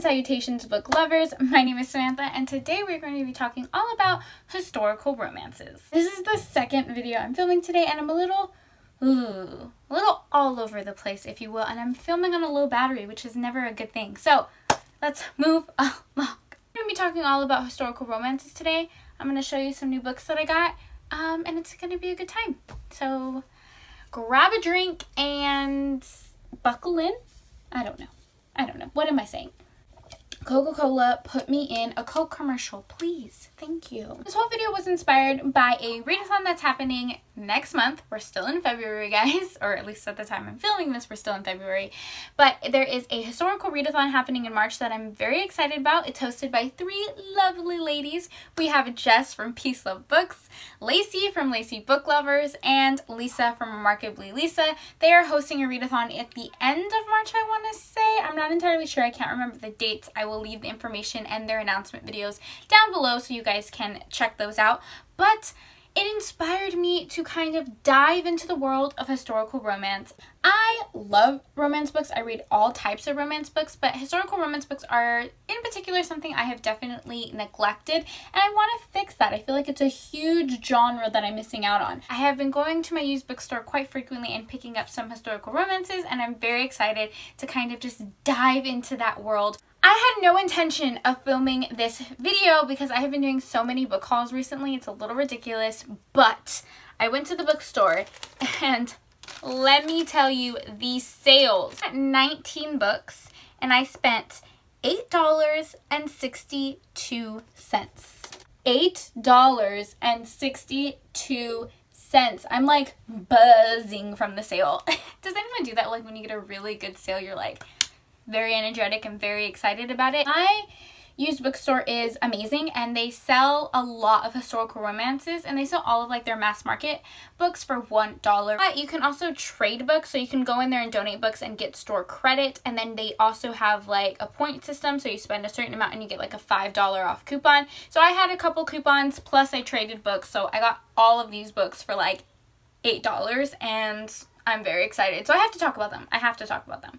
and salutations, book lovers. My name is Samantha, and today we're going to be talking all about historical romances. This is the second video I'm filming today, and I'm a little all over the place, if you will, and I'm filming on a low battery, which is never a good thing. So let's move along. I'm going to be talking all about historical romances today. I'm going to show you some new books that I got, and it's going to be a good time. So grab a drink and buckle in. I don't know. What am I saying? Coca-Cola, put me in a Coke commercial, please. Thank you. This whole video was inspired by a readathon that's happening next month. We're still in February, guys, or at least at the time I'm filming this, we're still in February. But there is a historical readathon happening in March that I'm very excited about. It's hosted by three lovely ladies. We have Jess from Peace Love Books, Lacey from Lacey Book Lovers, and Lisa from Remarkably Lisa. They are hosting a readathon at the end of March, I want to say. I'm not entirely sure. I can't remember the dates. I will leave the information and their announcement videos down below so you guys can check those out. But it inspired me to kind of dive into the world of historical romance. I love romance books. I read all types of romance books, but historical romance books are in particular something I have definitely neglected, and I want to fix that. I feel like it's a huge genre that I'm missing out on. I have been going to my used bookstore quite frequently and picking up some historical romances, and I'm very excited to kind of just dive into that world. I had no intention of filming this video because I have been doing so many book hauls recently. It's a little ridiculous, but I went to the bookstore and let me tell you, these sales. I got 19 books and I spent $8.62. $8.62. I'm like buzzing from the sale. Does anyone do that? Like when you get a really good sale, you're like very energetic and very excited about it. My used bookstore is amazing, and they sell a lot of historical romances, and they sell all of like their mass market books for $1. But you can also trade books, so you can go in there and donate books and get store credit, and then they also have like a point system, so you spend a certain amount and you get like a $5 off coupon. So I had a couple coupons, plus I traded books, so I got all of these books for like $8, and I'm very excited. So I have to talk about them.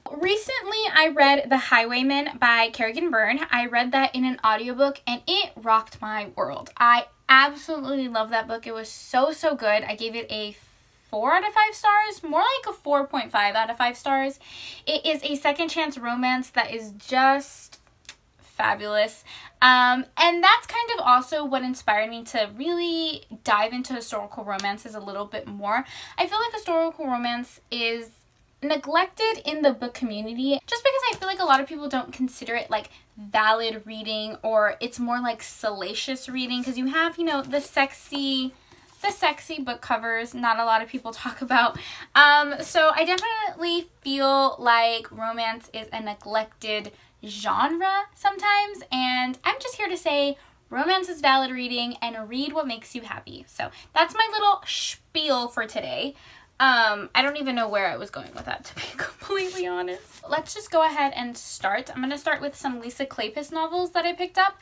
Recently, I read The Highwayman by Kerrigan Byrne. I read that in an audiobook, and it rocked my world. I absolutely love that book. It was so good. I gave it a 4 out of 5 stars, more like a 4.5 out of 5 stars. It is a second chance romance that is just fabulous. And that's kind of also what inspired me to really dive into historical romances a little bit more. I feel like historical romance is neglected in the book community just because I feel like a lot of people don't consider it like valid reading, or it's more like salacious reading, because you have, you know, the sexy book covers not a lot of people talk about. So I definitely feel like romance is a neglected genre sometimes, and I'm just here to say romance is valid reading and read what makes you happy. So that's my little spiel for today. I don't even know where I was going with that, to be completely honest. Let's just go ahead and start. I'm going to start with some Lisa Kleypas novels that I picked up.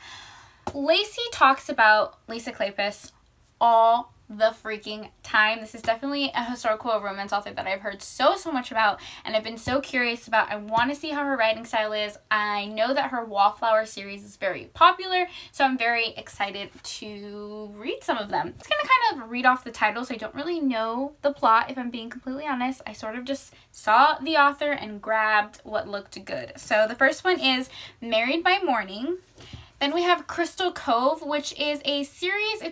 Lacey talks about Lisa Kleypas all the freaking time. This is definitely a historical romance author that I've heard so much about, and I've been so curious about. I want to see how her writing style is. I know that her Wallflower series is very popular, so I'm very excited to read some of them. I'm just gonna kind of read off the titles. I don't really know the plot, if I'm being completely honest. I sort of just saw the author and grabbed what looked good. So the first one is Married by Morning. Then we have Crystal Cove, which is a series.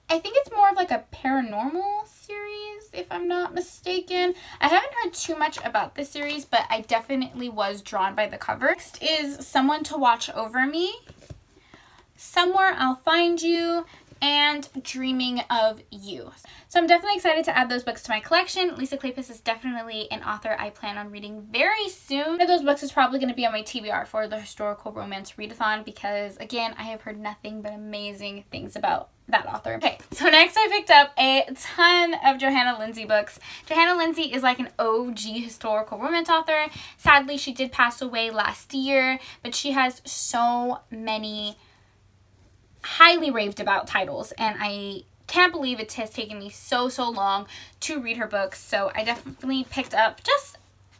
I think it's more of like a paranormal series, if I'm not mistaken. I haven't heard too much about this series, but I definitely was drawn by the cover. Next is Someone to Watch Over Me, Somewhere I'll Find You, and Dreaming of You. So I'm definitely excited to add those books to my collection. Lisa Kleypas is definitely an author I plan on reading very soon. One of those books is probably going to be on my TBR for the historical romance readathon, because again, I have heard nothing but amazing things about that author. Okay, so next I picked up a ton of Johanna Lindsey books. Johanna Lindsey is like an OG historical romance author. Sadly, she did pass away last year, but she has so many highly raved about titles, and I can't believe it has taken me so long to read her books. So I definitely picked up just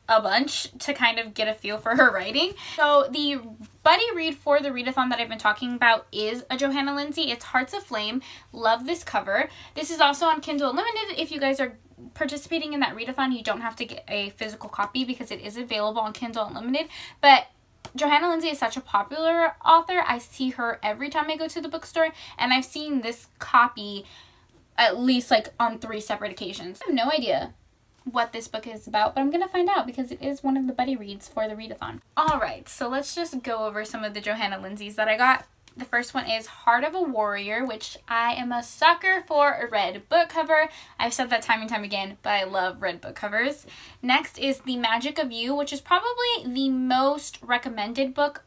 a bunch to kind of get a feel for her writing. So the buddy read for the readathon that I've been talking about is a Johanna Lindsey. It's Hearts of Flame. Love this cover. This is also on Kindle Unlimited. If you guys are participating in that readathon, you don't have to get a physical copy because it is available on Kindle Unlimited. But Johanna Lindsey is such a popular author. I see her every time I go to the bookstore, and I've seen this copy at least like on 3 separate occasions. I have no idea what this book is about, but I'm gonna find out because it is one of the buddy reads for the readathon. Alright, so let's just go over some of the Johanna Lindseys that I got. The first one is Heart of a Warrior, which I am a sucker for a red book cover. I've said that time and time again, but I love red book covers. Next is The Magic of You, which is probably the most recommended book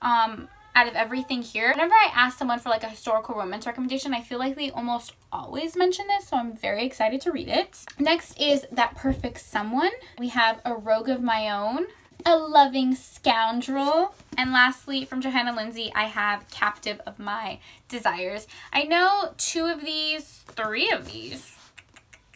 out of everything here. Whenever I ask someone for like a historical romance recommendation, I feel like they almost always mention this, so I'm very excited to read it. Next is That Perfect Someone. We have A Rogue of My Own, A Loving Scoundrel, and lastly from Johanna Lindsey I have Captive of My Desires. I know 3 of these.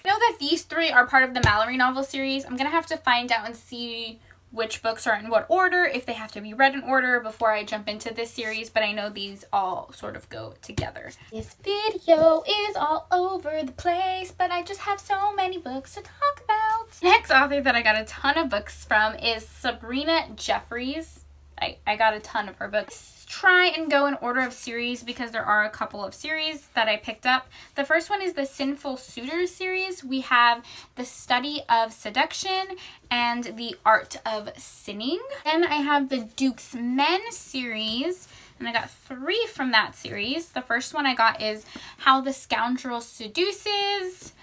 I know that these 3 are part of the Mallory novel series. I'm gonna have to find out and see which books are in what order, if they have to be read in order before I jump into this series, but I know these all sort of go together. This video is all over the place, but I just have so many books to talk about. Next author that I got a ton of books from is Sabrina Jeffries. I got a ton of her books. Try and go in order of series because there are a couple of series that I picked up. The first one is the Sinful Suitors series. We have The Study of Seduction and The Art of Sinning. Then I have the Duke's Men series, and I got 3 from that series. The first one I got is How the Scoundrel Seduces,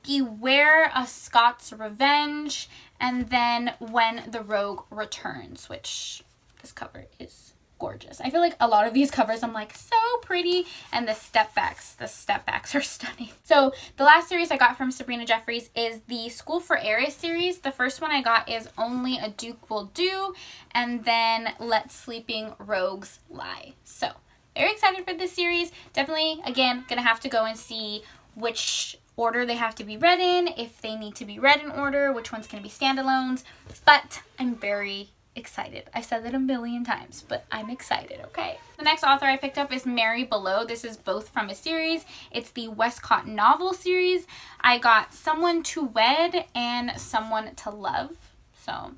Beware a Scots Revenge, and then When the Rogue Returns, which this cover is gorgeous. I feel like a lot of these covers I'm like, so pretty, and the step backs are stunning. So the last series I got from Sabrina Jeffries is the School for Heiress series. The first one I got is Only a Duke Will Do, and then Let Sleeping Rogues Lie. So very excited for this series. Definitely, again, gonna have to go and see which order they have to be read in, if they need to be read in order, which one's gonna be standalones, but I'm very excited. I've said that a million times, but I'm excited, okay? The next author I picked up is Mary Below. This is both from a series. It's the Westcott novel series. I got Someone to Wed and Someone to Love. So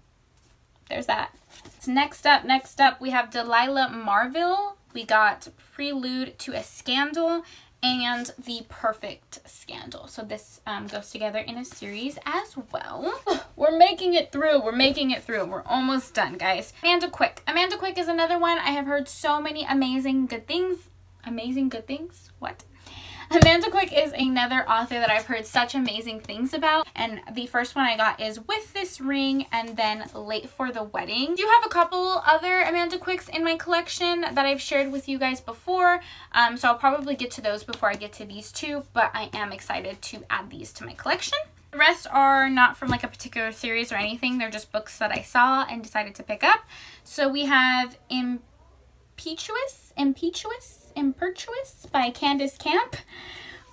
there's that. So next up, we have Delilah Marville. We got Prelude to a Scandal and The Perfect Scandal. So this goes together in a series as well. We're making it through. We're almost done, guys. Amanda Quick. Amanda Quick is another one. I have heard so many amazing good things. Amazing good things? What? Amanda Quick is another author that I've heard such amazing things about, and the first one I got is With This Ring and then Late for the Wedding. I do have a couple other Amanda Quicks in my collection that I've shared with you guys before, so I'll probably get to those before I get to these 2, but I am excited to add these to my collection. The rest are not from like a particular series or anything. They're just books that I saw and decided to pick up. So we have Impetuous by Candace Camp.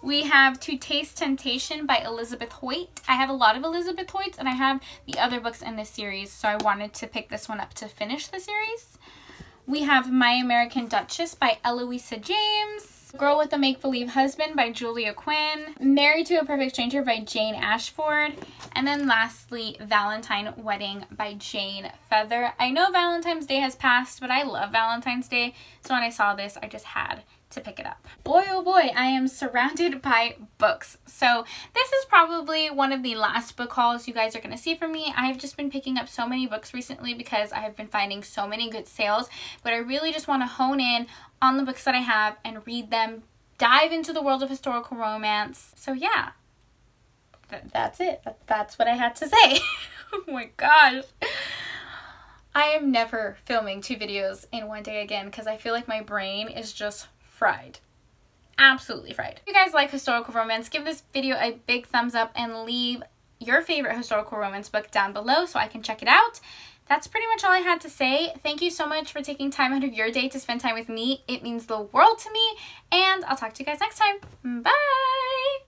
We have To Taste Temptation by Elizabeth Hoyt. I have a lot of Elizabeth Hoyts, and I have the other books in this series, so I wanted to pick this one up to finish the series. We have My American Duchess by Eloisa James. Girl with a Make-Believe Husband by Julia Quinn. Married to a Perfect Stranger by Jane Ashford. And then lastly, Valentine Wedding by Jane Feather. I know Valentine's Day has passed, but I love Valentine's Day, so when I saw this, I just had to pick it up. Boy, oh boy, I am surrounded by books. So this is probably one of the last book hauls you guys are going to see from me. I've just been picking up so many books recently because I have been finding so many good sales, but I really just want to hone in on the books that I have and read them, dive into the world of historical romance. So yeah, that's it. That's what I had to say. Oh my gosh. I am never filming 2 videos in one day again because I feel like my brain is just fried. Absolutely fried. If you guys like historical romance, give this video a big thumbs up and leave your favorite historical romance book down below so I can check it out. That's pretty much all I had to say. Thank you so much for taking time out of your day to spend time with me. It means the world to me, and I'll talk to you guys next time. Bye!